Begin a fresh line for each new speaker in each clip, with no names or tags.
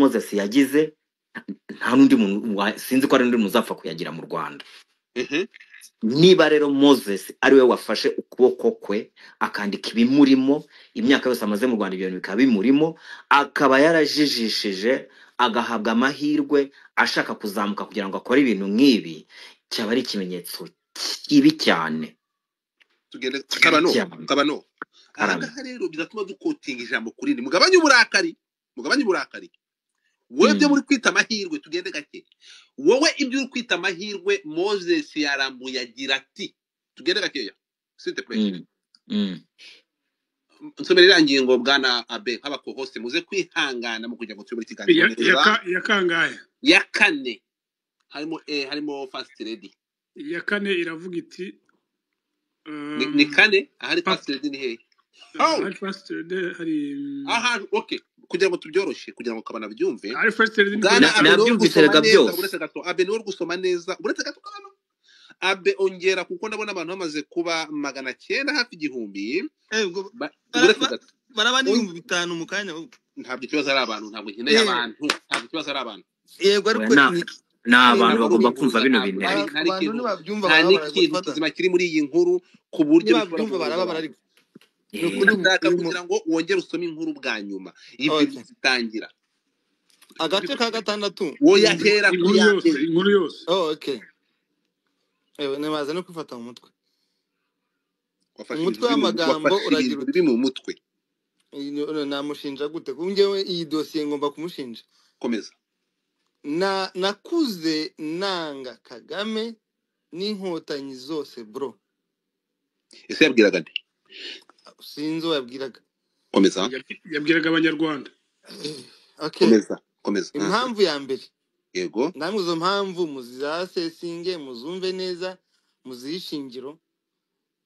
Moses yagize nta n'undi muntu sinzi ko ari undi muzapfa kuyagira mu Rwanda. Niba rero Moses ari we wafashe ukuboko kwe akandika ibimurimo imyaka yose amaze mu Rwanda, ibyo bintu bikaba bimurimo, akaba yarajijishije agahabwa amahirwe ashaka kuzamuka kugira ngo akore ibintu nk'ibi, cyaba ari ikimenyetso kibi cyane.
Tugende kabano aha rero bizatuma dukotinga ijambo kuri ni mugabanye uburakari wowe byo muri kwita amahirwe. Tugende gake, wowe ibyo uri kwita amahirwe Moses yarambuye agira ati, tugende gakeya s'il te plaît. Nsomera irangiye ngo bwana Abe nk'abako hose muze kwihangana mu kujya ngo turi muri kiganiro
ya kangahe
ya kane harimo first lady
ya kane iravuga iti
ni kane ahari first lady ni hehe?
First lady hari
aha okay, kugira ngo tubyoroshye kugira ngo kabana byumve
hari first lady
nabyumvise rega byose.
Uretse gato Abe ni gusoma neza, uretse gato kabano Abe ongera kuko ndabona abantu bamaze kuba 900 hafi 1000.
Baraba ni 5,000 mu kanya.
Ntabwo ikibazo ari abantu, ntabwo nkeneye abantu, ntabwo ikibazo ari abantu.
Yego ariko
n'abantu bagomba kumva bino bintu.
Abantu nibabyumva
baraba kizima kiri muri iyi nkuru ku buryo
babyumva baraba barari
ndaka kugira ngo wongere usome inkuru bwa nyuma y'ibyo zitangira
agace ka 6
wo yahera kuri
inkuru yose.
Okay, nemaze no kwifata mu mutwe. Umutwe w'amagambo uragira
uti mu mutwe
namushinja gute kungewe iyi dossier ngomba kumushinja.
Komeza.
Nakuze nanga Kagame n'inkotanyi zose bro.
Ese yabwiraga nde?
Sinzo yabwiraga.
Komeza.
Yabwiraga abanyarwanda.
Okay,
komeza.
Impamvu ya mbere,
yego,
namwe zo mpamvu muzizasesinge muzumve neza muzishingiro,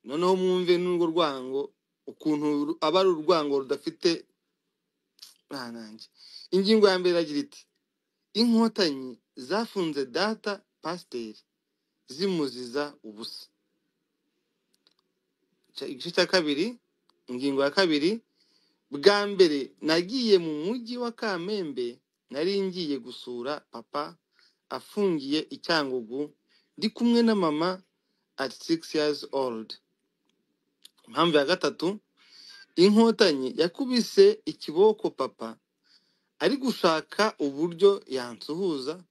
noneho mwumve n'urwo rwango ukuntu aba ari urwango rudafite nanjye. Ingingo ya mbere agira iti inkotanyi zafunze data pasiteri zimuziza ubusa. Igice cya kabiri, ingingo ya kabiri, bwa mbere nagiye mu mujyi wa Kamembe nari ngiye gusura papa afungiye i Cyangugu ndi kumwe na mama at 6 years old. Impamvu ya gatatu, inkotanyi yakubise ikiboko papa ari gushaka uburyo yansuhuza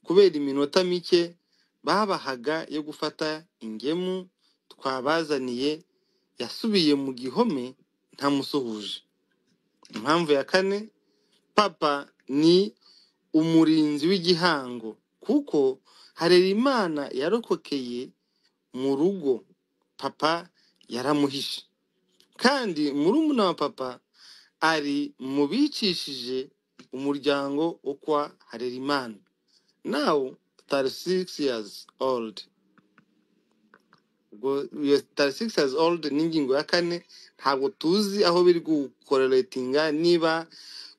kubera iminota mike babahaga yo gufata ingemu twabazaniye, yasubiye mu gihome ntamusuhuje. Impamvu ya kane, papa ni umurinzi w'igihango kuko Harerimana yarokokeye mu rugo papa yaramuhishe, kandi murumuna wa papa ari mu bicishije umuryango wo kwa Harerimana. Now 36 years old. Go 36 years old n'ingingo ya kane. Ntabwo tuzi aho biri gukorelatinga, niba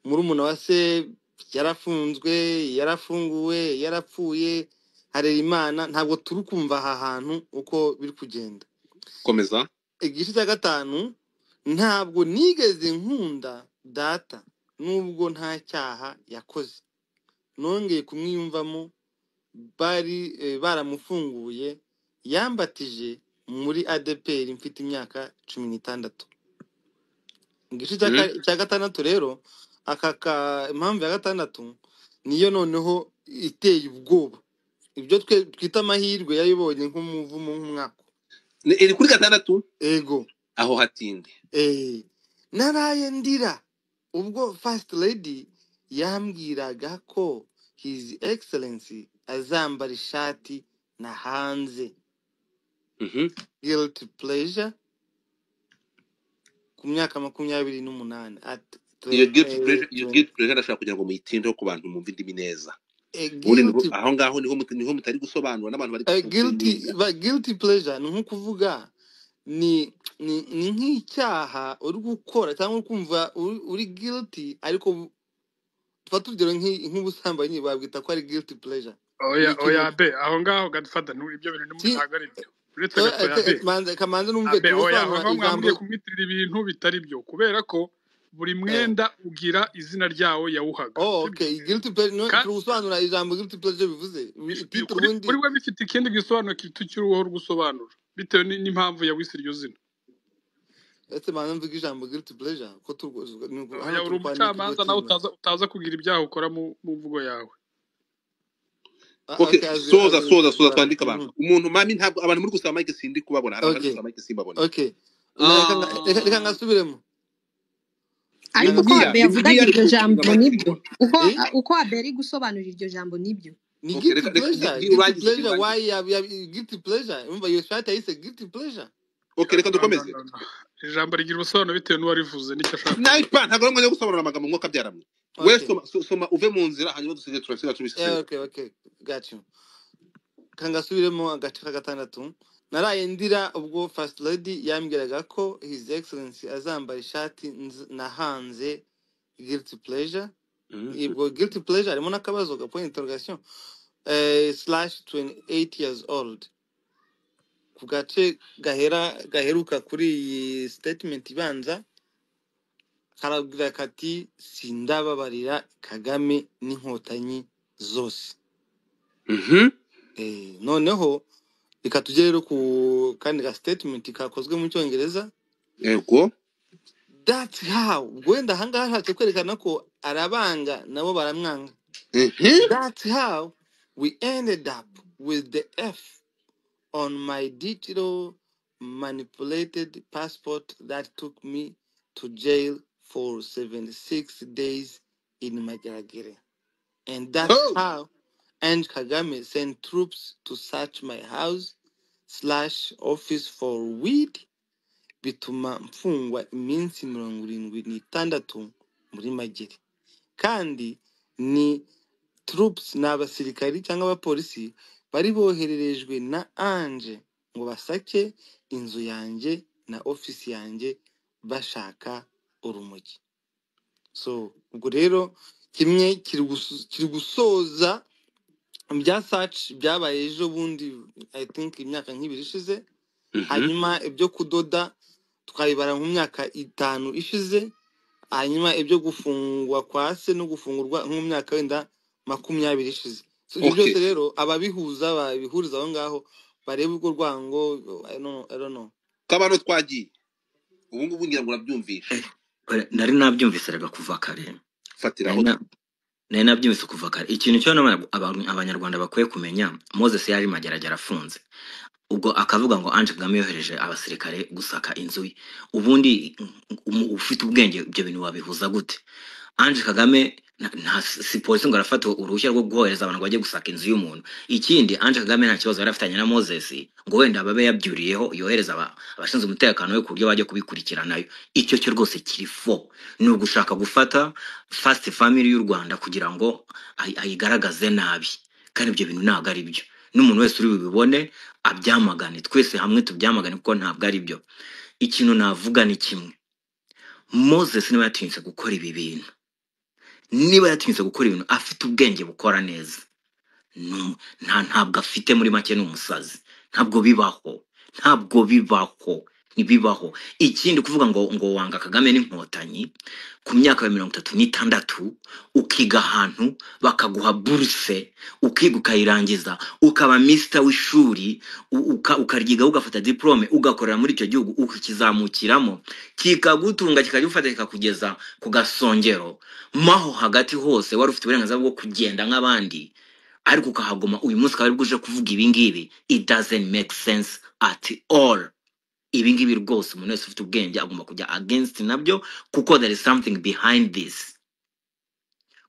murumuna wa se yarafunzwe, yarafunguwe, yarapfuye, Harerimana, ntabwo turi kumva aha hantu uko biri kugenda.
Komeza.
Igice cya gatanu, ntabwo nigeze nkunda data nubwo nta cyaha yakoze, nongeye kumwiyumvamo baramufunguye, yambatije muri ADPR mfite imyaka 16. Igice cya gatandatu rero, impamvu ya gatandatu niyo noneho iteye ubwoba, ibyo twita amahirwe yayibonye nk'umuvumo nk'umwaka.
Iri kuri gatandatu?
Ego.
Aho hatinde.
Naraye ndira ubwo first lady yambwiraga ko his excellency azambara ishati na hanze. Guilty pleasure ku myaka 28.
Iyo guilty pleasure ndashaka kugira ngo muyitindeho ku bantu mumva indimi neza. Aho ngaho niho mutari gusobanura n'abantu bari
guilty pleasure ni nko kuvuga ni nk'icyaha uri gukora cyangwa kumva uri guilty, ariko tufata urugero nk'ubusambanyi babwita ko ari guilty pleasure.
Oya be aho ngaho gadufata ibyo bintu nimutagaribyo. Uretse gato
kamanze numve
oya kumwitirira ibintu bitari byo, kubera ko buri mwenda ugira izina ryawo yawuhaga
Oh,
sibyo
okay. Guilty pleasure. No,
Ka-
tugusobanura ijambo guilty pleasure bivuze. Titre
kuri
ubundi.
we bifite ikindi gisobanuro kiruho gusobanura bitewe n'impamvu yawise iryo zina
Ese bana mvuga ijambo guilty pleasure ko
ya uri umucamanza nawe utaza kugira ibyaha ukora mu mvugo yawe.
Okay, soza twandika abantu. Umuntu mami ntabwo abantu muri gusaba Mike sindi kubabona, abantu muri gusaba Mike simbabona.
Okay. Reka ngasubiremo.
ariko ko abe yavuga iryo jambo nibyo uko aberi gusobanura iryo jambo nibyo
ni guilty pleasure why ya guilty pleasure umva yo shata yise guilty pleasure.
Okay, reka dukomeze.
Ijambo rigira ubusobanuro bitewe n'uwarivuze nicyo ashaka.
Naipa ntabwo ari ngombwa gusobanura amagambo mwuka byaramwe. We soma uve mu nzira hanyuma dusije turasira tubise.
Okay, got you. Kangasubiremo agace ka gatandatu. Naraye ndira ubwo First Lady yambwiraga ko His Excellency azambara ishati nahanze guilty pleasure. Ibwo guilty pleasure harimo n'akabazo ga point interrogation /28 years old. Ku gace gaheruka kuri iyi statement ibanza karabwira kati sindababarira Kagame n'inkotanyi zose. Noneho reka tujye rero ku kandi ga statement kakozwe mu Cyongereza.
Yego.
That's how wenda hangaha hashatse kwerekana ko arabanga nabo baramwanga. That's how we ended up with the F on my digital manipulated passport that took me to jail for 76 days in Majaragere. And that's how and Kagame sent troops to search my house /office for weed bituma mfungwa iminsi 76 muri Magere. Kandi ni troops n'abasirikari cyangwa abapolisi bari bohererejwe na Ange ngo basake inzu yanjye na office yanjye bashaka urumogi. So ubwo rero kimwe kiri gusoza bya search byabaye ejo bundi I think imyaka nk'ibiri ishize. Hanyuma ibyo kudoda twabibara mu myaka 5 ishize. Hanyuma ibyo gufungwa kwa se no gufungurwa mu myaka wenda 20 ishize. So ibyo byose rero ababihuza babihuriza aho ngaho bareba ubwo rwango I don't know.
Kabano twagiye. Ubu ngubu ngira ngo nabyumvishe.
Nari nabyumvise rega kuva kare.
Fatiraho.
Nari nabyumvise kuva kare. Ikintu cyo abanyarwanda bakwiye kumenya, Moses yari mageragera afunze. Ubwo akavuga ngo Ange Kagame yohereje abasirikare gusaka inzu ye. Ubundi ufite ubwenge ibyo bintu wabihuza gute? Ange Kagame nta si polisi ngo arafata uruhushya rwo guhohereza abantu bajye gusaka inzu y'umuntu. Ikindi Ange Kagame nta kibazo yari afitanye na Moses ngo wenda babe yabyuriyeho yohereza abashinzwe umutekano we ku buryo bajya kubikurikiranayo. Icyo cyo rwose kiri fo ni ugushaka gufata First Family y'u Rwanda kugira ngo ayigaragaze nabi. Kandi ibyo bintu ntabwo ari byo. N'umuntu wese uri bibone abyamagane, twese hamwe tubyamagane kuko ntabwo ari byo. Ikintu navuga ni kimwe, Moses niba yatinyutse gukora ibi bintu, niba yatinyutse gukora ibintu afite ubwenge bukora neza, ntabwo afite muri make n'umusazi. Ntabwo bibaho, ntibibaho. Ikindi kuvuga ngo wanga Kagame n'inkotanyi ku myaka ya 36 ukiga ahantu bakaguha buruse ukiga ukayirangiza ukaba Mr w'ishuri ukaryiga ugafata diplome ugakorera muri icyo gihugu ukizamukiramo kikagutunga kikagufata kikakugeza ku gasongero maho hagati hose wari ufite uburenganzira bwo kugenda nk'abandi ariko ukahagoma uyu munsi kari bwuje kuvuga ibi ngibi. It doesn't make sense at all. Ibi ngibi rwose umuntu wese ufite ubwenge agomba kujya against nabyo kuko there is something behind this.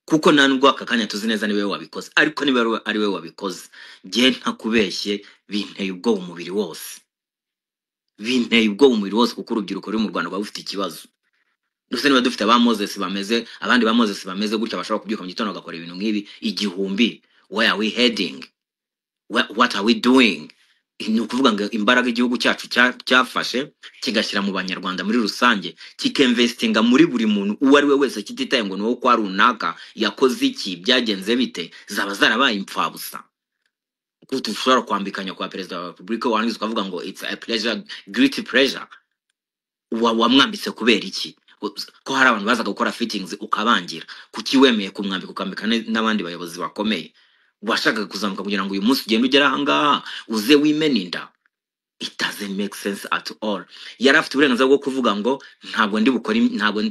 Kuko nanubwo akakanya tuzi neza niwe wabikoze, ariko niwe ari we wabikoze je ntakubeshye binteye ubwo umubiri wose, kuko urubyiruko ruri mu Rwanda bafite ikibazo. Dufite niba dufite aba Moses bameze, abandi ba Moses bameze gutya bashobora kubyuka mu gitondo bagakora ibintu nk'ibi igihumbi. Where are we heading? What are we doing? Ni ukuvuga ngo imbaraga igihugu cyacu cyafashe kigashyira mu banyarwanda muri rusange, kikemvestinga muri buri muntu uwo ari we wese kititaye ngo nuwo kwa runaka yakoze iki byagenze bite, zaba zarabaye impfabusa. Kuko tushobora kwambikanya kwa Perezida wa Repubulika wangize ukavuga ngo it's a pleasure, guilty pleasure. Wamwambitse kubera iki? ko hari abantu bazaga gukora fittings ukabangira kuki wemeye kumwambika ukambika n'abandi bayobozi bakomeye washakaga kuzamuka kugira ngo uyu munsi ugende ugera ahangaha uze wimena inda. It doesn't make sense at all. Yari afite uburenganzira bwo kuvuga ngo ntabwo ndi bukora ntabwo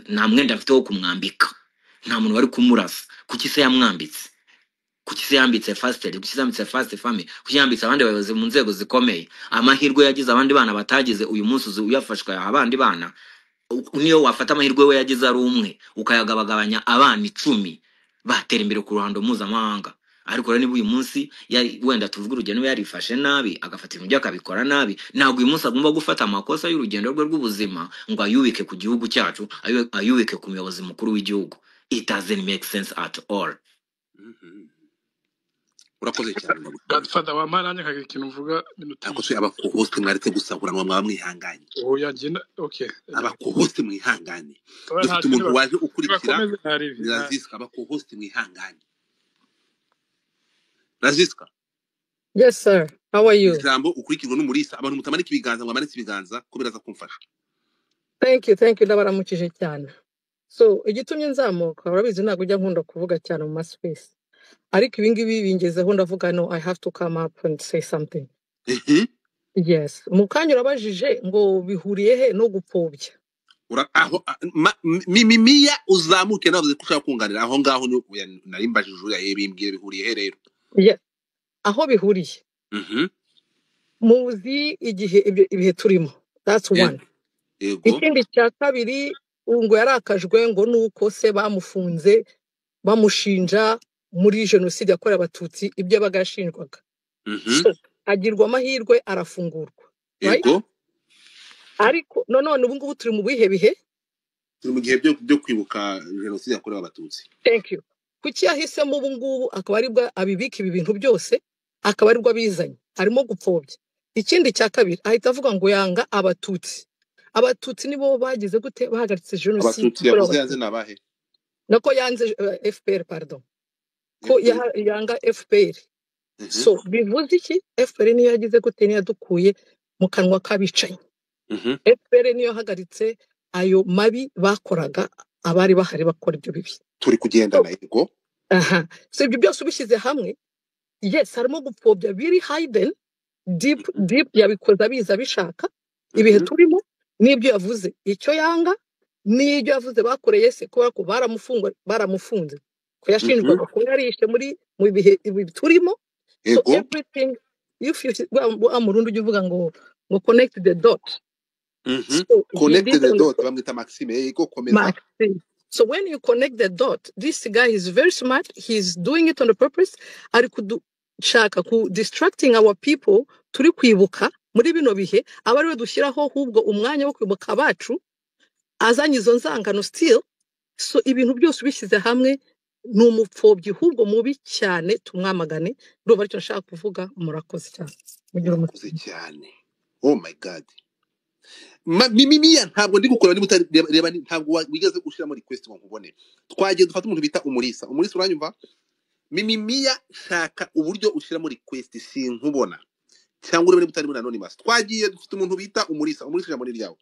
nta mwenda afite wo kumwambika, nta muntu wari kumurasa. Kuki se yamwambitse? Kuki se yambitse first aid? Kuki se yambitse first family? Kuki yambitse abandi bayobozi mu nzego zikomeye? Amahirwe yagize abandi bana batagize uyu munsi uyafashwe abandi bana, niyo wafata amahirwe we yagize ari umwe ukayagabagabanya abana 10 batera imbere ku ruhando mpuzamahanga. Ariko rero niba uyu munsi wenda tuvuga urugendo yarifashe nabi agafata ibintu akabikora nabi, ntabwo uyu munsi agomba gufata amakosa y'urugendo rwe rw'ubuzima ngo ayubike ku gihugu cyacu, ayubike ku muyobozi mukuru w'igihugu. It doesn't make sense at all.
Urakoze cyane
Godfather wa maranye kagira ikintu uvuga minota.
Ako se abakohoste mwaretse gusahuranwa mwaba mwihanganye.
Oya genda okay.
Abakohoste mwihanganye. Dufite umuntu waje ukurikira Raziska, abakohoste mwihanganye. Raziska.
Yes sir, how are you?
Ijambo ukurikirwa n'umurisa, abantu mutamanike ibiganza ngo amanike ibiganza ko biraza kumfasha.
Thank you ndabaramukije cyane. So igitumye nzamuka urabizi ntabwo ujya nkunda kuvuga cyane mu space, ariko ibingibi bingezeho ndavuga no, I have to come up and say something. Yes, mukanya urabajije ngo bihuriye he no gupfobya.
Aho mimiya uzamuke navuze ko ushaka kunganira aho ngaho narimbajije uri yabimbwiye bihuriye he rero.
Yes, aho bihuriye. Muzi igihe ibihe turimo. That's one. Ikindi cya kabiri ngo yarakajwe ngo nuko se bamufunze bamushinja muri jenoside yakorewe abatutsi ibyo bagashinjwaga. So agirwa amahirwe arafungurwa.
Yego.
Ariko none ubu ngubu turi mu bihe
turi mu gihe byo kwibuka jenoside yakorewe abatutsi.
Thank you. Kuki yahisemo ubu ngubu akaba aribwa abibika ibi bintu byose akaba aribwo bizanye arimo gupfobya. Ikindi cya kabiri ahita avuga ngo yanga abatutsi nibo bagize gute bahagaritse jenoside.
Abatutsi yavuze yanze nabahe?
Nako yanze FPR pardon. Ko yanga FPR. So bivuze iki? FPR niyo yagize gute niyo yadukuye mu kanwa kabicanye. FPR niyo hagaritse ayo mabi bakoraga abari bahari bakora ibyo bibi.
Turi kugenda na yego.
So ibyo byose ubishyize hamwe, yes harimo gupfobya biri hidden deep yabikoza biza bishaka ibihe turimo n'ibyo yavuze icyo yanga n'ibyo yavuze bakoreye se ko baramufunze ko yashinjwaga ko yarishe mu bihe turimo. So everything if you amurundi ujye uvuga ngo connect the dot.
So connect the dot bamwita Maxime yego komeza.
So when you connect the dot, this guy is very smart. He's doing it on the purpose. Ari kudushaka ku distracting our people turi kwibuka muri bino bihe abari dushyiraho hubwo umwanya wo kwibuka bacu azanye izo nzangano still. So ibintu byose bishyize hamwe n'umupfobyi hubwo mubi cyane tumwamagane. Ndumva aricyo nshaka kuvuga. Murakoze cyane.
Murakoze cyane. Oh my God. Mimiya ntabwo ndi gukora ndi mutareba ntabwo wigeze ushiramo request ngo nkubone. Twagiye dufata umuntu bita umurisa uranyumva? Mimiya shaka uburyo ushiramo request sinkubona cyangwa urebe mutari muri anonymous. Twagiye dufite umuntu bita umurisa jambo ni ryawe.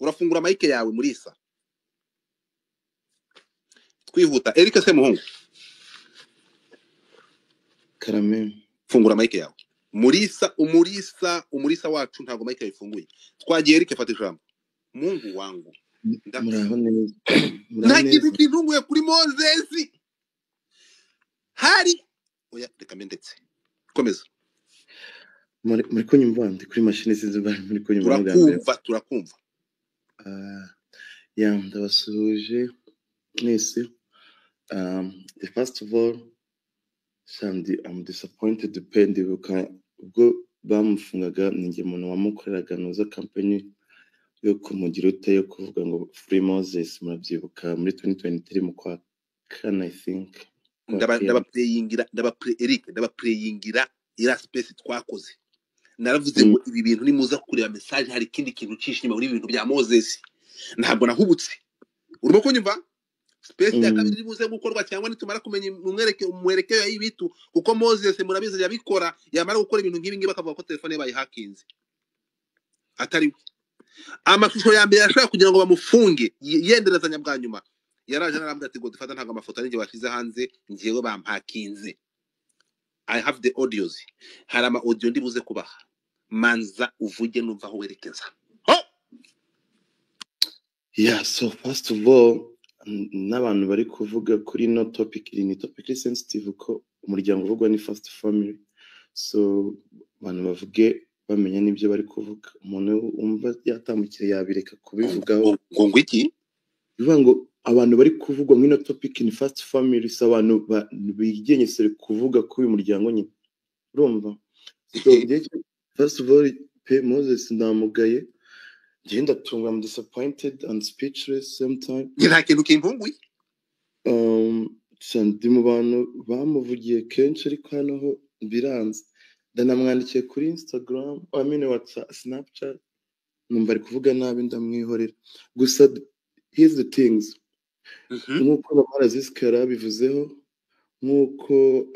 Urafungura mic yawe murisa. Twihuta Eric se muhungu.
Karame
fungura mic yawe. Umurisa wacu ntago mic yayifunguye. Twagiye Eric fata ijambo. Mungu wangu.
Muraho neza.
Nagize ibintunguye kuri Moses. Hari oya reka mendetse. Komeza.
Muri kunyumva ndi kuri machine sinzi bari muri kunyumva.
Turakumva.
Ndabasuje mwese. First of all, Sandy, I'm disappointed depende ubwo bamufungaga ninjye umuntu wamukoreraga noza company yo kumugira ute yo kuvuga ngo Free Moses murabyibuka muri 2023 mu kwa kane I think.
Ndabaplayingira ira space twakoze. Naravuze ngo ibi bintu nimuza kureba message hari kindi kintu cyishima muri ibintu bya Moses. Ntabwo nahubutse. Urimo kunyumva? Space ya kabiri ribuze gukorwa cyangwa nitumara kumenya umwereke y'ibitu kuko Moses murabizi yabikora yamara gukora ibintu nk'ibi ngibi bakavuga ko telefone yabaye hackinze. Atari amashusho ya mbere yashaka kugira ngo bamufunge yenderezanya bwa nyuma yaraje narambwira ati ngo dufata ntago amafoto ari njye bashize hanze ngiyewe bampakinze. I have the audios, hari ama audio ndibuze kubaha, manza uvuge numva aho werekeza.
Yeah, so first of all, n'abantu bari kuvuga kuri no topic, ni topic sensitive ko umuryango uvugwa ni first family, so abantu bavuge bamenya n'ibyo bari kuvuga. Umuntu umva yatamukire yabireka kubivugaho
ngo iki
bivuga ngo abantu bari kuvugwa muri no topic ni first family, so abantu bigenyesere kuvuga ko uyu muryango nyine urumva. So first of all, Moses ndamugaye, njye ndatunga, I'm disappointed and speechless sometimes.
nta kintu kimpunguye.
Ndi mu bantu bamuvugiye kenshi ariko hano ho biranze. Ndanamwandikiye kuri Instagram, WhatsApp, Snapchat, numva ari kuvuga nabi ndamwihorera. Gusa here's the things, nk'uko Bamara Ziska yarabivuzeho, nk'uko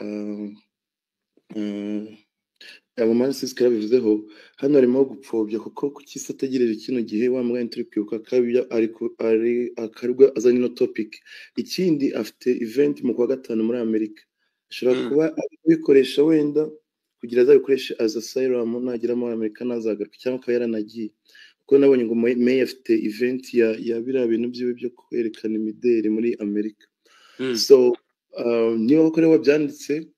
Bamara Ziska yarabivuzeho, hano harimo gupfobya kuko kuki se ategereje kino gihe wa mwanya turi kwibuka kabya ari akarwa azanye no topic. Ikindi afite event mu kwa gatanu muri Amerika, ashobora kuba abikoresha wenda kugira azabikoreshe as asylum nagira muri Amerika nazagaruka, cyangwa akaba yaranagiye kuko nabonye ngo May afite event ya biriya bintu byiwe byo kwerekana imideli muri Amerika. So niba koko rero wabyanditse,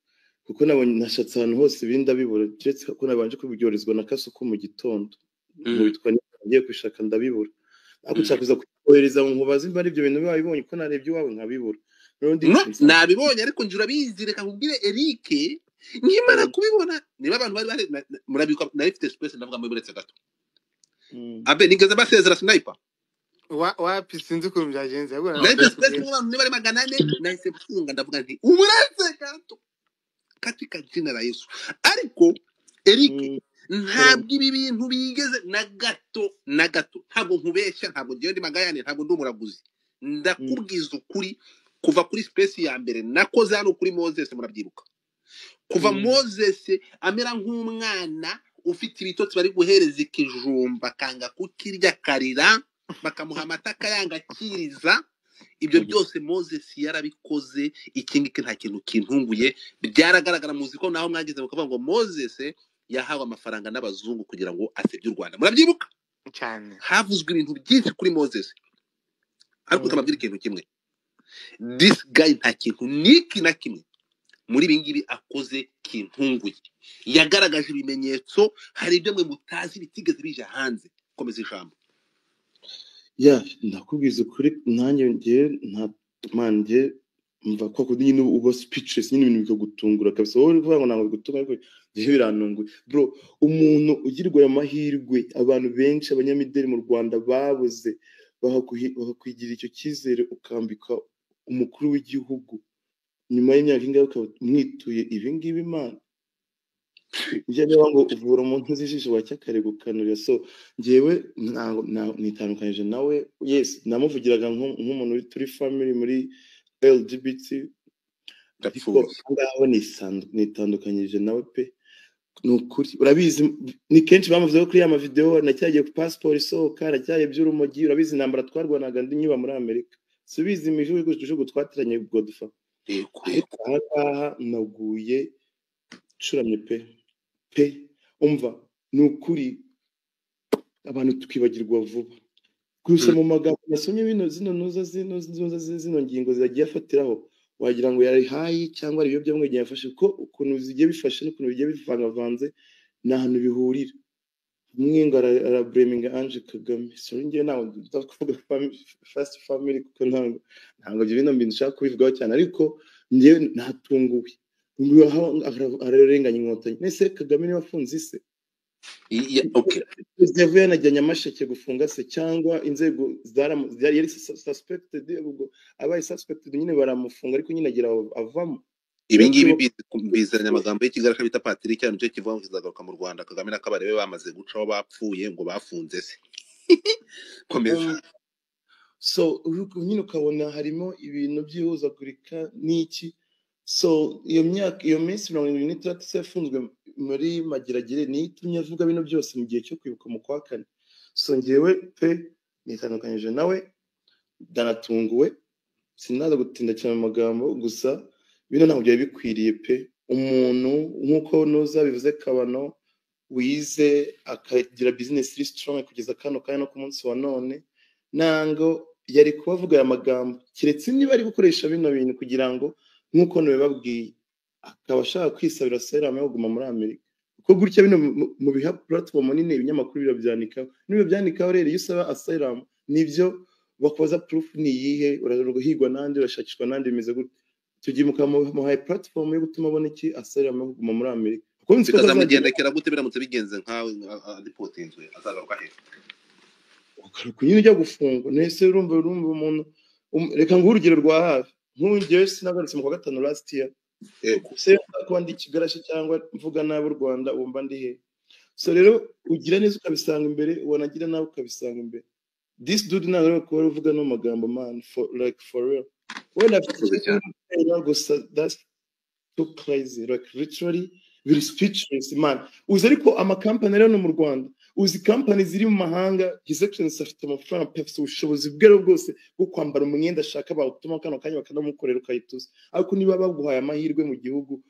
kuko nabonye nashatse ahantu hose ibindi abibura, ndetse ko nabanje kubigyorizwa na Kasuku mu gitondo ngo bitwa ngiye kwishaka ndabibura, ariko nshaka kohereza ngo nkubaze imba ari ibyo bintu babibonye ko narebye iwawe nkabibura.
Nabibonye ariko njura bizi, reka nkubwire Eric, nkimara kubibona niba abantu bari murabika narifite space ndavuga muri buretse gato. Abe nigeze basezera sniper
wapi sinzi ukuntu byagenze, yabwo
narifite space nk'abantu niba ari 400 nahise mfunga ndavuga nti umuretse gato katika jina la Yesu. Ariko Eric ntabwo ibi bintu bigeze na gato ntabwo nkubeshya, ntabwo ngiye ndi magayane, ntabwo ndi umuraguzi, ndakubwiza ukuri. Kuva kuri space ya mbere nakoze hano kuri Moses, murabyibuka, kuva Moses amera nk'umwana ufite ibitotsi bari guhereza ikijumba kanga kukirya karira, bakamuha amataka yanga akiriza, ibyo byose Moses yarabikoze. Iki ngiki nta kintu kintunguye, byaragaragara muzi ko naho mwagize mukavuga ngo Moses yahawe amafaranga n'abazungu kugira ngo asebye u Rwanda, murabyibuka
cyane.
havuzwe ibintu byinshi kuri Moses, ariko utamabwira ikintu kimwe, this guy nta kintu niki na kimwe muri bingibi akoze kintunguye. Yagaragaje ibimenyetso, hari ibyo mwe mutazi bitigeze bija hanze. Komeza ijambo.
Ndakubwiza ukuri, nanjye nta manje mva ko kudi nyine uba speechless, nyine ibintu bikagutungura kabisa. Wowe uvuga ngo ntabwo bigutunga, ariko gihe birantunguye bro. Umuntu ugirwa amahirwe, abantu benshi abanyamideli mu Rwanda babuze, bakakwigira icyo cyizere ukambika umukuru w'igihugu nyuma y'imyaka ingahe ukamwituye ibi ngibi. Imana njye niba ngo uvura umuntu uzijisho wacyakare gukanurira. So njyewe nitandukanyije nawe, yes namuvugiraga nk'umuntu turi family muri LGBT, ariko ngaho nitandukanyije nawe pe. Nukuri urabizi, ni kenshi bamuvuzeho kuri ya mavideo, nacyagiye ku passport isohoka, nacyagiye by'urumogi, urabizi intambara twarwanaga ndi nyuba muri Amerika, subizi imijugu twatiranye ubwo dufa. Aha naguye curamye pe umva, nukuri abantu tukibagirwa vuba. Gusa mu magambo nasomye zino ngingo zagiye afatiraho, wagira ngo yari hayi cyangwa ari ibyo byamwe yafashe, ko ukuntu zigiye bifashe n'ukuntu bigiye bivangavanze nta hantu bihurira. Umwe ngo arabreminga Ange Kagame, so njye nawe ndakuvuga first family kuko ntabwo ibyo bintu nshaka kubivugaho cyane, ariko njye natunguwe. Ararenganya inkotanyi. Nese Kagame niwe afunze ise?
Okay,
yavuye yanajya Nyamasheke gufunga se, cyangwa inzego yari suspected, ubwo abaye suspected nyine baramufunga, ariko nyine agira avamo.
ibi ngibi bizanye amagambo y'ikigarasha bita Patrick, cyane cyo kivuga ngo kizagaruka mu Rwanda. Kagame n'akabarebe bamaze gucaho bapfuye ngo bafunze se. Komeza.
So nyine ukabona harimo ibintu byihuzagurika n'iki. So iyo minsi 26 yafunzwe muri Mageragere, ni itumye avuga bino byose mu gihe cyo kwibuka mu kwa kane. so ngewe pe nitandukanyije nawe ndanatunguwe sinaza gutinda cyane mu magambo gusa bino ntabwo byari bikwiriye pe umuntu nk'uko nuza bivuze Kabano wize akagira business iri strong kugeza kano kanya no ku munsi wa none nango yari kubavuga aya magambo kiretse niba ari gukoresha bino bintu kugira ngo nk'uko nabibabwiye akaba ashaka kwisabira serum yo kuguma muri Amerika kuko gutya bino mu biha platform nini ibinyamakuru birabyandikaho niba byandikaho rero iyo usaba serum nibyo bakoza proof ni yihe uraruhigwa nande urashakishwa nande bimeze gute tugimuka mu high platform yo gutuma abona iki serum yo kuguma muri Amerika kuko nzi ko
bikazamugendekera gute biramutse bigenze nkawe reportinzwe azagaruka he
kunyine ujya gufungwa nese urumva umuntu reka nguhe urugero rwa hafi nk'ungewe sinagarutse mu kwa gatanu last year se kuba ndi Kigarashe cyangwa mvuga nabi u Rwanda wumva ndi he so rero ugira neza ukabisanga imbere wanagira nawe ukabisanga imbere this dude ntabwo kuba uvuga no magambo man for real when that's too crazy like literally very speechless man uzi ariko amakampani rero no mu Rwanda uzi company ziri mu mahanga his excellence afite amafaranga pefs ubushobozi bwero bwose bwo kwambara umwenda ashaka bawutuma kano kanya bakanamukorera ukayituza ariko niba baguhaye amahirwe mu gihugu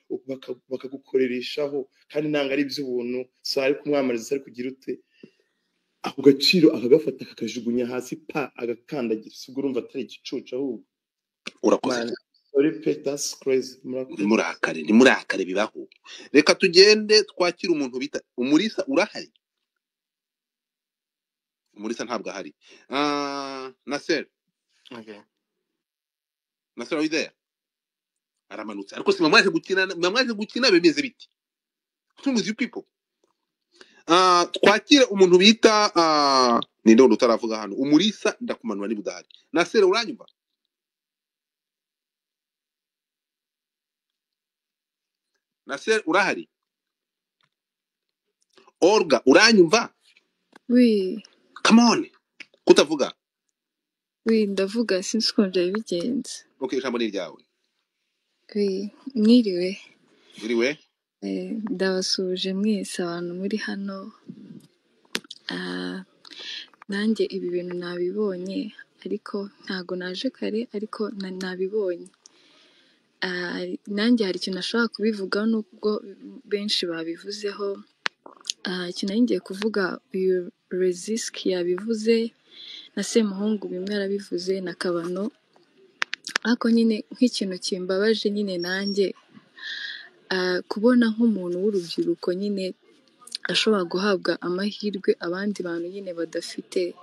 bakagukorereshaho kandi nanga ari by'ubuntu so ariko umwamariza ari kugira ute ako gaciro akagafata akajugunya hasi pa agakandagira ubwo urumva atari igicucu ahubwo
urakoze
sorry pe that's crazy
murakare bibaho reka tugende twakira umuntu bita Umulisa urahari Umulisa ntabwo ahari Nasser
okay
Nasser are you there aramanutse ariko si mwamaje gukina bemeze biti tumuzi you people twakira umuntu bita ninde wundi utaravuga hano Umulisa ndakumanura ni budahari Nasser uranyumva Nasser urahari Olga uranyumva
Oui.
Come on kutavuga
Oui, ndavuga sinzi uko byari bigenze.
Okay ijambo ni ryawe
Oui, mwiriwe.
uriwe
Ndabasuje mwese abantu muri hano. Nanjye ibi bintu nabibonye ariko ntago naje kare ariko nabibonye. Nanjye hari ikintu nashaka kubivugaho nubwo benshi babivuzeho. Ikintu ngiye kuvuga uyu Rezisk yabivuze na Semuhungu bimwe arabivuze na Kabano ariko nyine nk'ikintu kimbabaje nyine nanjye kubona nk'umuntu w'urubyiruko nyine ashobora guhabwa amahirwe abandi bantu nyine badafite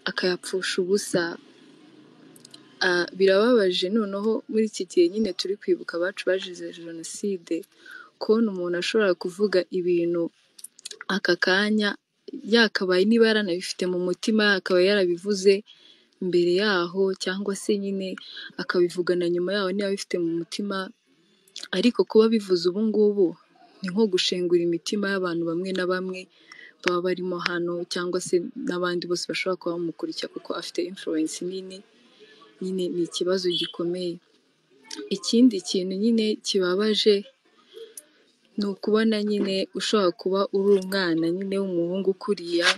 akayapfusha ubusa. Birababaje noneho muri iki gihe nyine turi kwibuka abacu bazize jenoside kubona umuntu ashobora kuvuga ibintu aka kanya yakabaye niba yaranabifite mu mutima akaba yarabivuze mbere yaho cyangwa se nyine akabivugana nyuma yaho niba bifite mu mutima ariko kuba bivuze ubu ngubu ni nko gushengura imitima y'abantu bamwe na bamwe baba barimo hano cyangwa se n'abandi bose bashobora kuba bamukurikira kuko afite influence nini nyine ni ikibazo gikomeye. Ikindi kintu nyine kibabaje ni ukubona nyine ushobora kuba uri umwana nyine w'umuhungu kuriya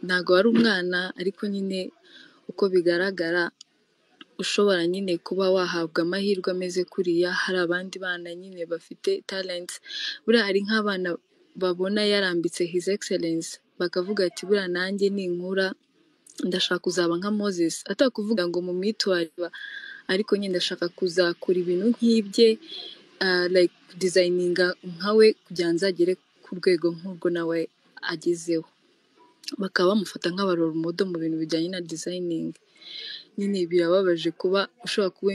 ntago ari umwana ariko nyine uko bigaragara ushobora nyine kuba wahabwa amahirwe ameze kuriya. Hari abandi bana nyine bafite talents buriya hari nk'abana babona yarambitse his excellence bakavuga ati buriya nanjye ninkura ndashaka kuzaba nka Moses atakuvuga ngo mu mitwarire ariko nyine ndashaka kuzakora ibintu nk'ibye like designinga nkawe kugira nzagere ku rwego nk'urwo nawe agezeho bakaba bamufata nk'abarora umudo mu bintu bijyanye na designing. Nyine birababaje kuba ushobora kuba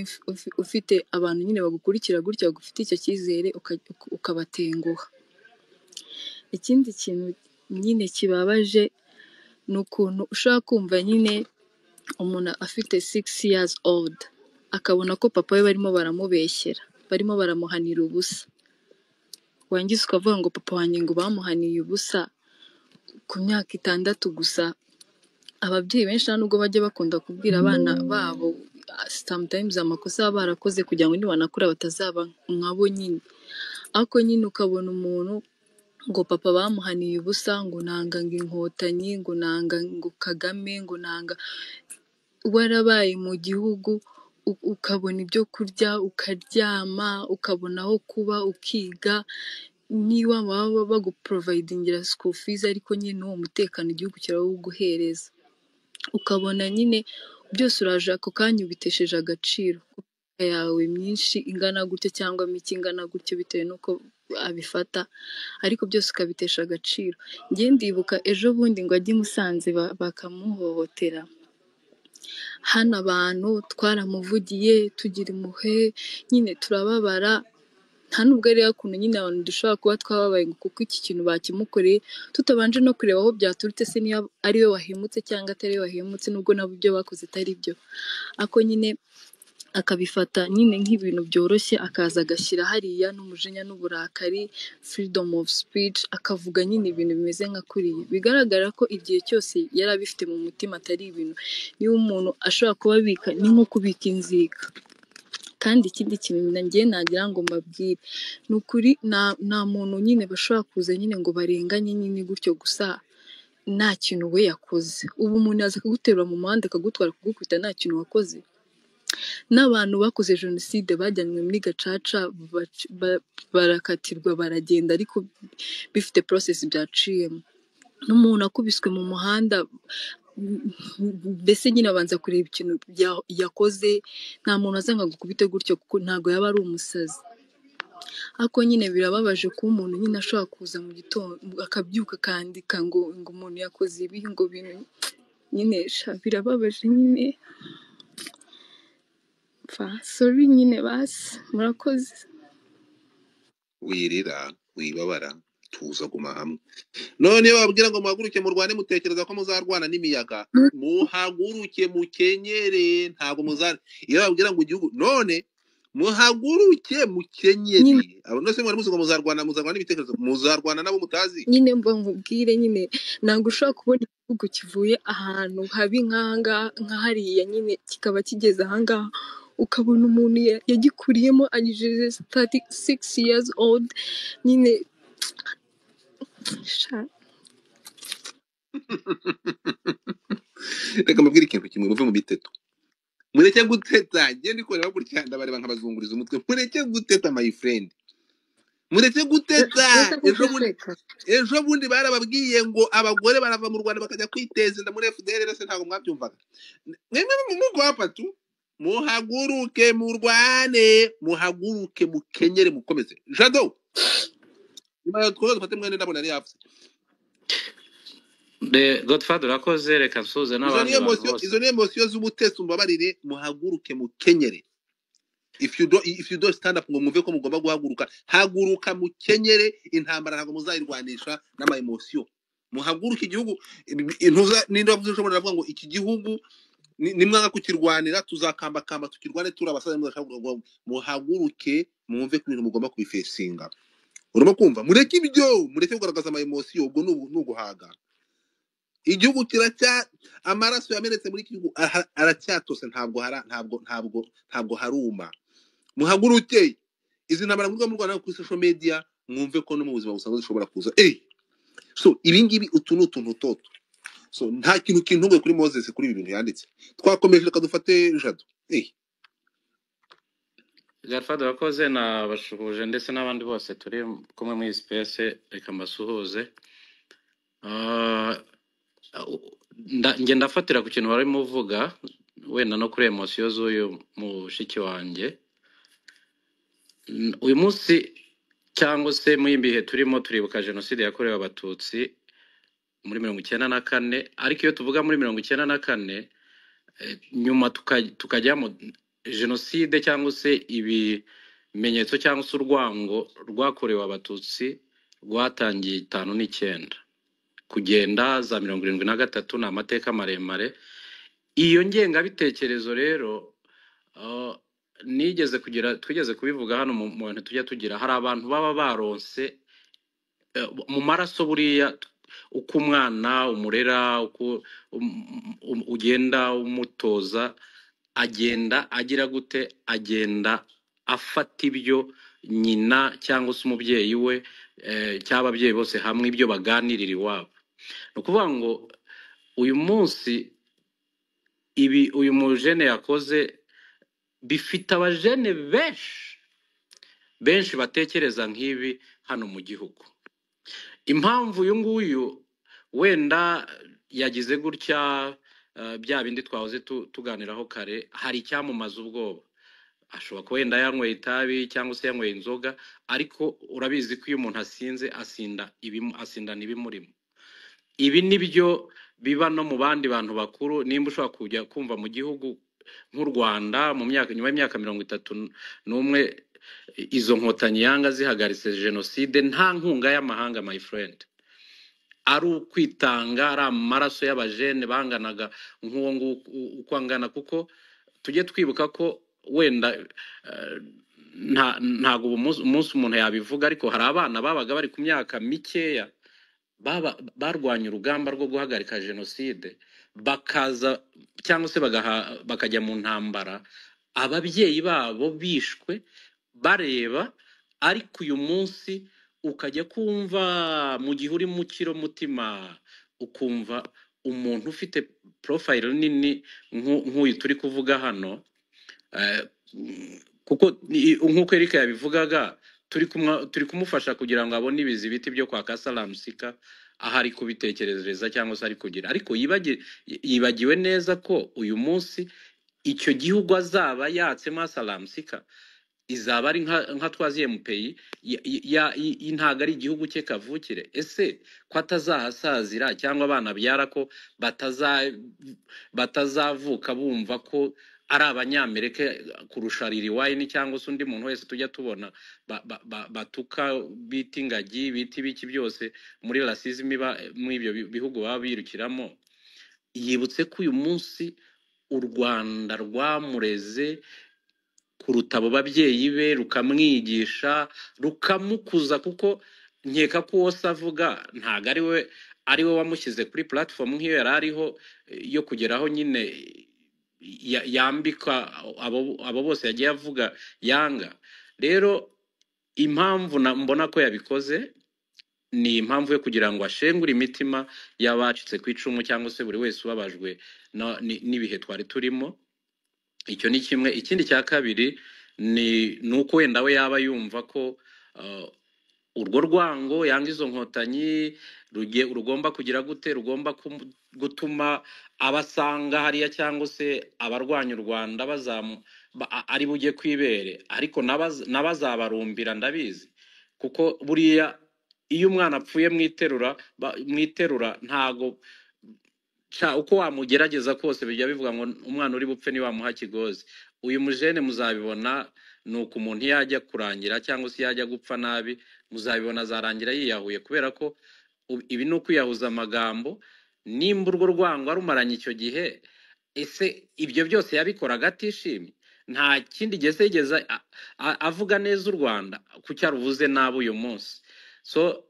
ufite abantu nyine bagukurikira gutya bagufite icyo cyizere ukabatenguha. Ikindi kintu nyine kibabaje ni ukuntu ushobora kumva nyine umuntu afite 6 years old akabona ko papa we barimo baramubeshyera barimo baramuhanira ubusa wangize ukavuga ngo papa wanjye ngo bamuhaniye ubusa ku myaka 6 gusa. Ababyeyi benshi nubwo bajya bakunda kubwira abana babo sometimes amakosa baba barakoze kugira ngo nibanakura batazaba nkabo nyine ariko nyine ukabona umuntu ngo papa bamuhaniye ubusa, ngo nanga ngo inkotanyi, ngo nanga ngo Kagame, ngo nanga. Warabaye mu gihugu ukabona ibyo kurya, ukaryama, ukabona aho kuba, ukiga, niba baba baguprovidingira school fees ariko nyine n'uwo mutekano igihugu kirawuguhereza, ukabona nyine byose uraje ako kanya ubitesheje agaciro yawe myinshi ingana gutyo cyangwa mike ingana gutyo bitewe n'uko abifata, ariko byose ukabitesha agaciro. Njye ndibuka ejo bundi ngo ajye i Musanze bakamuhohotera, hano abantu twaramuvugiye tugira impuhwe nyine turababara, nta nubwo ari hakuno nyine abantu dushobora kuba twababaye ngo kuko iki kintu bakimukoreye tutabanje no kureba aho byaturutse, se niba ari we wahemutse cyangwa atari we wahemutse, nubwo nabo ibyo bakoze atari byo, ako nyine akabifata nyine nk'ibintu byoroshye, akaza agashyira hariya n'umujinya n'uburakari, freedom of speech, akavuga nyine ibintu bimeze nka kuriya, bigaragara ko igihe cyose yari abifite mu mutima atari ibintu niba umuntu ashobora kuba abika, ni nko kubika inzika. Kandi ikindi kintu ngiye nagira ngo mbabwire ni ukuri, nta muntu nyine bashobora kuza nyine ngo barenganye nyine gutyo gusa nta kintu we yakoze. Ubu umuntu yaza akaguterura mu muhanda akagutwara kugukubita nta kintu wakoze. N'abantu bakoze jenoside bajyanywe muri gacaca barakatirwa baragenda, ariko bifite process byaciyemo. N'umuntu akubiswe mu muhanda, mbese nyine abanza kureba ikintu yakoze, nta muntu aza ngo agukubite gutyo kuko ntabwo yaba ari umusazi. Ariko nyine birababaje ko umuntu nyine ashobora kuza mu gitondo akabyuka akandika ngo umuntu yakoze ibi, ngo bintu nyine birababaje nyine. Sorry nyine basi, murakoze.
Wirira wibabara tuza guma hamwe. None iyo babwira ngo muhaguruke mu Rwanda mutekereza ko muzarwana n'imiyaga, muhaguruke mukenyere, ntago muzar. Iyo babwira ngo igihugu none muhaguruke mukenyere, abo nose mwari muzi ngo muzarwana n'ibitekerezo, muzarwana nabo mutazi.
Nyine mba nkubwire nyine ntabwo ushobora kubona igihugu kivuye ahantu habi nk'ahangaha nk'ahariya nyine kikaba kigeze ahangaha, ukabona umuntu yagikuriyemo agejeje 36 years old nyine
Reka mbabwire ikintu kimwe, muve mu biteto, mureke guteta. Ngiye ndikorera gutya ndabareba nkabazunguriza umutwe, mureke guteta my friend, mureke guteta. Ejo bundi barababwiye ngo abagore barava mu Rwanda bakajya kwiteza inda muri FDL, rese ntabwo mwabyumvaga. Mwemwe muko hapa tu, muhaguruke mu Rwanda, muhaguruke mukenyere mukomeze. Jado nyuma twose dufate mwene ndabona ari yapse.
The Godfather akoze, reka nsuze n'abandi bantu bose.
Izo ni emotion z'ubutesi, umbabarire, muhaguruke mukenyere. If you don't stand up ngo mwumve ko mugomba guhaguruka, haguruka mukenyere. Intambara ntabwo muzayirwanisha n'ama emotion. Muhaguruke igihugu intuza ninde wavuze ushobora navuga ngo iki gihugu nimwanga kukirwanira tuzakamba tukirwane turabasaza muzashaka. Muhaguruke mwumve ko ibintu mugomba kubifesinga. Urimo kumva? Mureke ibyo, mureke kugaragaza ama emotion, ubwo nuguhaga. Igihugu kiracya, amaraso yamenetse muri igihugu aracyatose, ntabwo haruma. Muhaguruke. Izi ntambara mu Rwanda kuri social media mwumve ko no mu buzima busanzwe zishobora kuza. So ibingibi utu n'utuntu toto. So nta kintu kintunguye kuri Moses kuri ibi bintu yanditse. Twakomeje reka dufate Jado.
Godfather akoze, nabashuhuje ndetse n'abandi bose turi kumwe muri space, reka mbasuhuze. Nge ndafatira ku kintu barimo uvuga, wenda no kuri emotion z'uyu mushiki wanjye. Uyu munsi cyangwa se mu ibihe turimo turibuka jenoside yakorewe abatutsi muri 1994, ariko iyo tuvuga muri 1994 nyuma tukajya mu jenoside cyangwa se ibimenyetso cyangwa se urwango rwakorewe abatutsi rwatangiye 59 kugenda za 73 na amateka maremare. Iyo ngengabitekerezo rero twigeze kubivuga hano mu bantu tujya tugira, hari abantu baba baronse mu maraso buriya uko umwana umurera, uko ugenda umutoza, agenda agira gute, agenda afata ibyo nyina cyangwa se umubyeyi we cy'ababyeyi bose hamwe ibyo baganirira iwabo. Ni ukuvuga ngo uyu munsi ibi uyu mujene yakoze bifite abajene benshi batekereza nk'ibi hano mu gihugu. Impamvu uyu nguyu wenda yagize gutya bya bindi twahoze tuganiraho kare, hari icyamumaza ubwoba. Ashobora kuba wenda yanyweye itabi cyangwa se yanyweye inzoga, ariko urabizi ko iyo umuntu asinze asindana ibimurimo. Ibi nibyo biba no mu bandi bantu bakuru. Nimba ushobora kujya kumva mu gihugu nk'u Rwanda nyuma y'imyaka 31 izo nkotanyi yanga zihagaritse jenoside, nta nkunga y'amahanga, my friend. Ari ukwitanga, ari amaraso y'abajene banganaga nk'uwo uko angana, kuko tujye twibuka ko wenda ntago umunsi umuntu yabivuga, ariko hari abana babaga bari ku myaka mikeya barwanya urugamba rwo guhagarika jenoside, bakaza cyangwa se bakajya mu ntambara, ababyeyi babo bishwe bareba. Ariko uyu munsi ukajya kumva mu gihe uri mu mutima, ukumva umuntu ufite profile nini nk'uyu turi kuvuga hano, kuko nk'uko Eric yabivugaga, turi kumufasha kugira ngo abone ibizibiti byo kwa Kasalamusika, ahari kubitekerereza cyangwa se ari kugira. Ariko yibagiwe neza ko uyu munsi icyo gihugu azaba yatsemo Salamusika izaba ari nka twaziye mu peyi ntago ari igihugu cye kavukire. Ese ko atazahasazira cyangwa abana byara ko batazavuka bumva ko ari abanyamerika kurusha Lil Wayne cyangwa se undi muntu wese tujya tubona batuka bita ingagi bita ibiki byose muri racism mu ibyo bihugu baba birukiramo. Yibutse ko uyu munsi u Rwanda rwamureze kuruta abo babyeyi be, rukamwigisha, rukamukuza, kuko nkeka ko wose avuga ntago ari we wamushyize kuri platform nk'iyo yari ariho yo kugeraho nyine yambika abo bose yagiye avuga yanga. Rero impamvu mbona ko yabikoze ni impamvu yo kugira ngo ashengure imitima y'abacitse ku icumu cyangwa se buri wese ubabajwe n'ibihe twari turimo. Icyo ni kimwe. Ikindi cya kabiri ni uko wenda we yaba yumva ko urwo rwango yanga izo nkotanyi rugomba kugira gute, rugomba gutuma abasanga hariya cyangwa se abarwanya u Rwanda ari bujye kwibere. Ariko nabazabarumbira ndabizi, kuko buriya iyo umwana apfuye mwiterura ntago uko wamugerageza kose bijya bivuga ngo umwana uri bupfe ni wamuha kigozi. Uyu mujene muzabibona nuko umuntu yajya kurangira cyangwa se yajya gupfa nabi, muzabibona azarangira yiyahuye, kubera ko ibi ni ukwiyahuza amagambo. Nimba urwo rwango arumaranye icyo gihe, ese ibyo byose yabikoraga atishimye? Nta kindi yigeze avuga neza u Rwanda kuko aruvuze nabi uyu munsi. So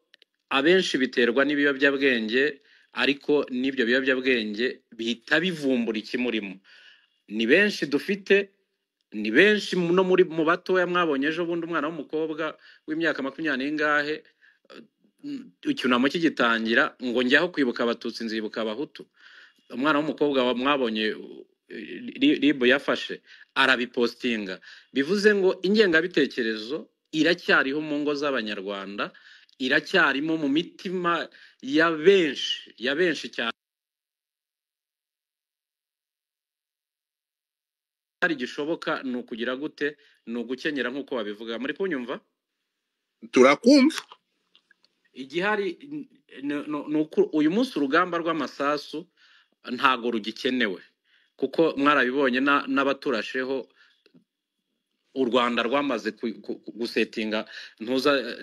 abenshi biterwa n'ibiyobyabwenge, ariko n'ibyo biyobyabwenge bihita bivumbura ikimurimo. Ni benshi dufite, ni benshi no mu batoya mwabonye ejo bundi umwana w'umukobwa w'imyaka 20 n'ingahe icyunamo kigitangira ngo njyaho kwibuka abatutsi nzibuka abahutu. Umwana w'umukobwa mwabonye Libo yafashe arabipostinga. Bivuze ngo ingengabitekerezo iracyariho mu ngo z'Abanyarwanda, iracyarimo mu mitima ya benshi cyane. Hari gishoboka ni ukugira gute, ni ugukenyera nk'uko babivuga. Muri kunyumva?
Turakumva.
Igihari uyu munsi urugamba rw'amasasu ntago rugikenewe, kuko mwarabibonye n'abaturasheho u Rwanda rwamaze gusetinga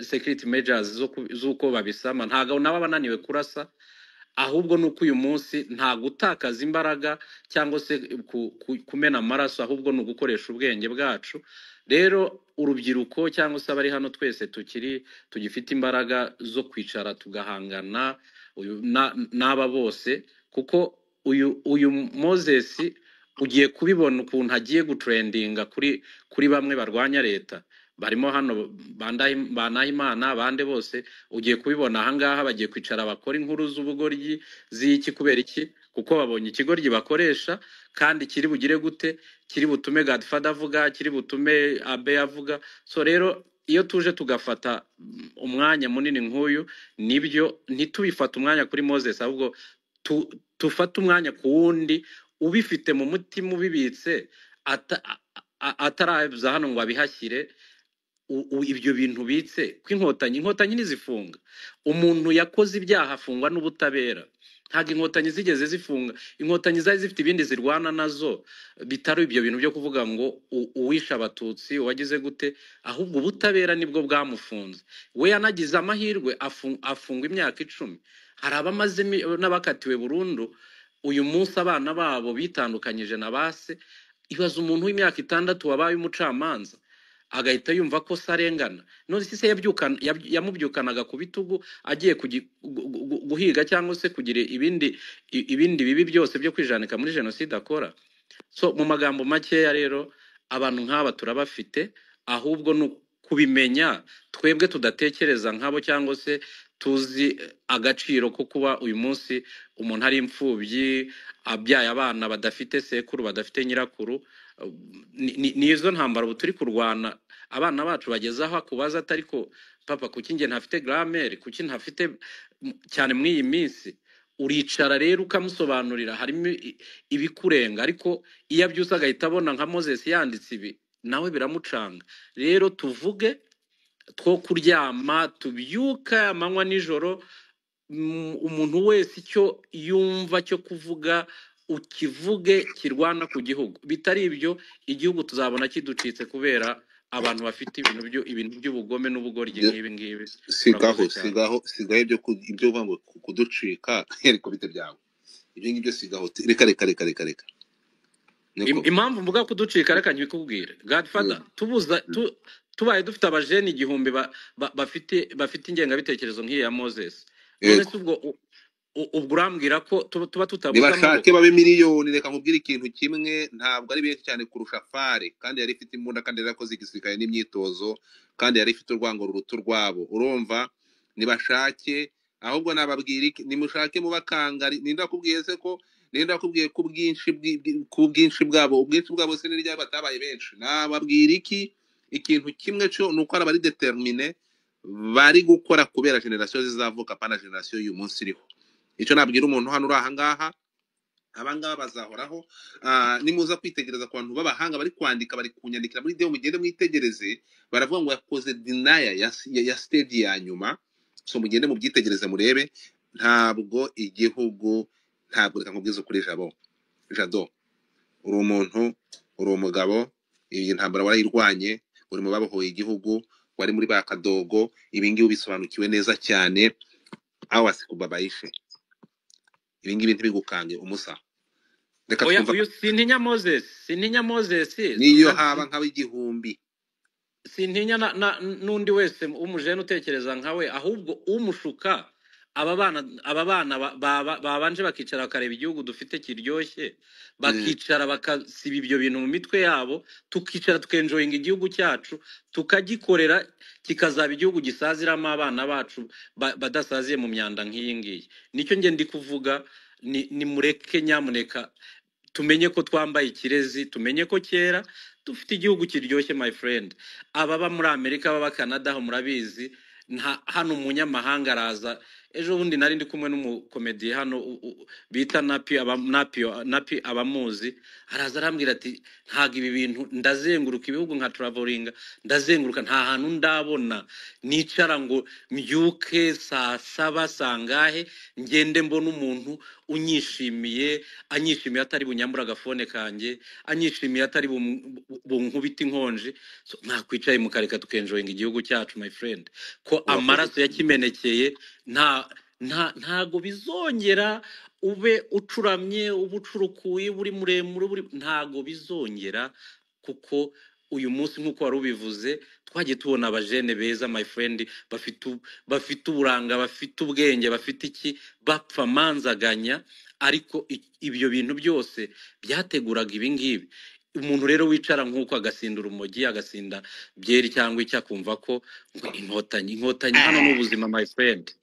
security measures z'uko babisama. Ntago naba bananiwe kurasa, ahubwo nuko uyu munsi nta gutakaza imbaraga cyangwa se kumena amaraso, ahubwo ni ugukoresha ubwenge bwacu. Rero urubyiruko cyangwa se abari hano twese tugifite imbaraga zo kwicara tugahangana n'aba bose, kuko uyu Moses ugiye kubibona ukuntu agiye gutrendinga kuri bamwe barwanya leta. barimo hano Banahimana abandi bose ugiye kubibona ahangaha bagiye kwicara bakora inkuru z'ubugoryi z'iki kubera iki kuko babonye ikigoryi bakoresha kandi kiri bugire gute kiri butume Godfather avuga kiri butume Abe avuga so rero iyo tuje tugafata umwanya munini nk'uyu nibyo ntitubifata umwanya kuri Moses ahubwo tufata umwanya ku wundi ubifite mu mutima ubibitse ataraza hano ngo abihashyire ibyo bintu bitse kw'inkotanyi nizifunga umuntu yakoze ibyaha afungwa n'ubutabera ntabwo inkotanyi zigeze zifunga inkotanyi zari zifite ibindi zirwana nazo bitari ibyo bintu byo kuvuga ngo uwisha abatutsi wagize gute ahubwo ubutabera nibwo bwamufunze we yanagize amahirwe afungwa imyaka 10 hari abamaze n'abakatiwe burundu uyu munsi abana babo bitandukanyije na base ibaza umuntu w'imyaka 6 wabaye umucamanza agahita yumva ko sarengana none se yamubyukanaga ku bitugu agiye guhiga cyangwa se kugira ibindi bibi byose byo kwijanika muri jenoside akora so mu magambo makeya rero abantu nk'aba turabafite ahubwo no kubimenya twebwe tudatekereza nkabo cyangwa se tuzi agaciro ko kuba uyu munsi umuntu ari imfubyi abyaye abana badafite sekuru badafite nyirakuru nizo ntambara turi kurwana abana bacu bagezaho akubaza atariko papa kuki nge ntafite grammaire kuki ntafite cyane muri iyi minsi uricara rero ukamusobanurira harimo ibikurenga ariko iyo abyusa agahita abona nka Moses yanditse ibi nawe biramucanga rero tuvuge two kuryama tubyuka amanywa nijoro umuntu wese icyo yumva cyo kuvuga ukivuge kirwana ku gihugu bitari ibyo igihugu tuzabona kiducitse kubera abantu bafite ibintu by'ubugome n'ubugoryi nk'ibi ngibi
sigaho ibyo bamwe kuducika ariko bite byawe ibyo ngibyo sigaho reka
impamvu mvuga kuducika reka nkikubwire Godfather tubaye dufite abajeni 1000 bafite ingengabitekerezo nk'iyi ya Moses none se ubwo urambwira ko tuba tutabuza
nibashake babe miliyoni reka nkubwire ikintu kimwe ntabwo ari benshi cyane kurusha Fare kandi yari ifite imbunda kandi yarakoze igisirikare n'imyitozo kandi yari ifite urwango rurutu rwabo urumva nibashake ahubwo nababwira nimushake mu bakangari nindakubwiye se ko nindakubwiye ku bwinshi bwabo se n'irya batabaye benshi nababwira ikintu kimwe cyo nuko ari determine bari gukora kubera generation zizavuka pana generation y'uyu munsi iriho icyo nabwira umuntu hano uri ahangaha abangaba bazahoraho nimuza kwitegereza ku bantu b'abahanga bari kwandika bari kunyandikira muri deo mugende mwitegereze baravuga ngo yakoze denial ya stage ya nyuma so mugende mu byitegereze murebe ntabwo igihugu ntabwo reka nkubwiza kuri Jado uri umuntu uri umugabo iyi ntambara warayirwanye uri mu babohoye igihugu wari muri ba Kadogo ibingibi bisobanukiwe neza cyane aho wasikubabayishe ibingibi ntibigukange umusa reka
twumva uyu sintinya Moses
niyo haba nkawe igihumbi
sintinya n'undi wese umujene utekereza nkawe ahubwo umushuka aba bana babanje bakicara bakareba igihugu dufite kiryoshye bakicara bakasiba ibyo bintu mu mitwe yabo tukicara tukenjoyinga igihugu cyacu tukagikorera kikazaba igihugu gisaziramo abana bacu badasaziye mu myanda nk'iyi ngiyi nicyo nge ndi kuvuga ni mureke nyamuneka tumenye ko twambaye ikirezi tumenye ko kera dufite igihugu kiryoshye my friend ababa muri Amerika baba Canada ho murabizi hano umunyamahanga araza ejo bundi nari ndi kumwe n'umukomedi hano bita Napi abamuzi araza arambwira ati ntago ibi bintu ndazenguruka ibihugu nka traveling ndazenguruka nta hantu ndabona nicara ngo mbyuke saa 7 sangahe ngende mbona umuntu anyishimiye atari bunyambura agafone kanjye anyishimiye atari bunkubita inkonje so nakwicaye mukareka tukenjoyinga igihugu cyacu my friend ko amaraso yakimenekeye ntago bizongera ube ucuramye ubucurukuye buri muremure ntago bizongera kuko uyu munsi nkuko wari ubivuze twagiye tubona abajene beza my friend bafite uburanga bafite ubwenge bafite iki bapfa manzaganya ariko ibyo bintu byose byateguraga ibingibi umuntu rero wicara nk'uko agasinda urumogi agasinda byeri cyangwa icyo akumva ko ngo inkotanyi hano n'ubuzima my friend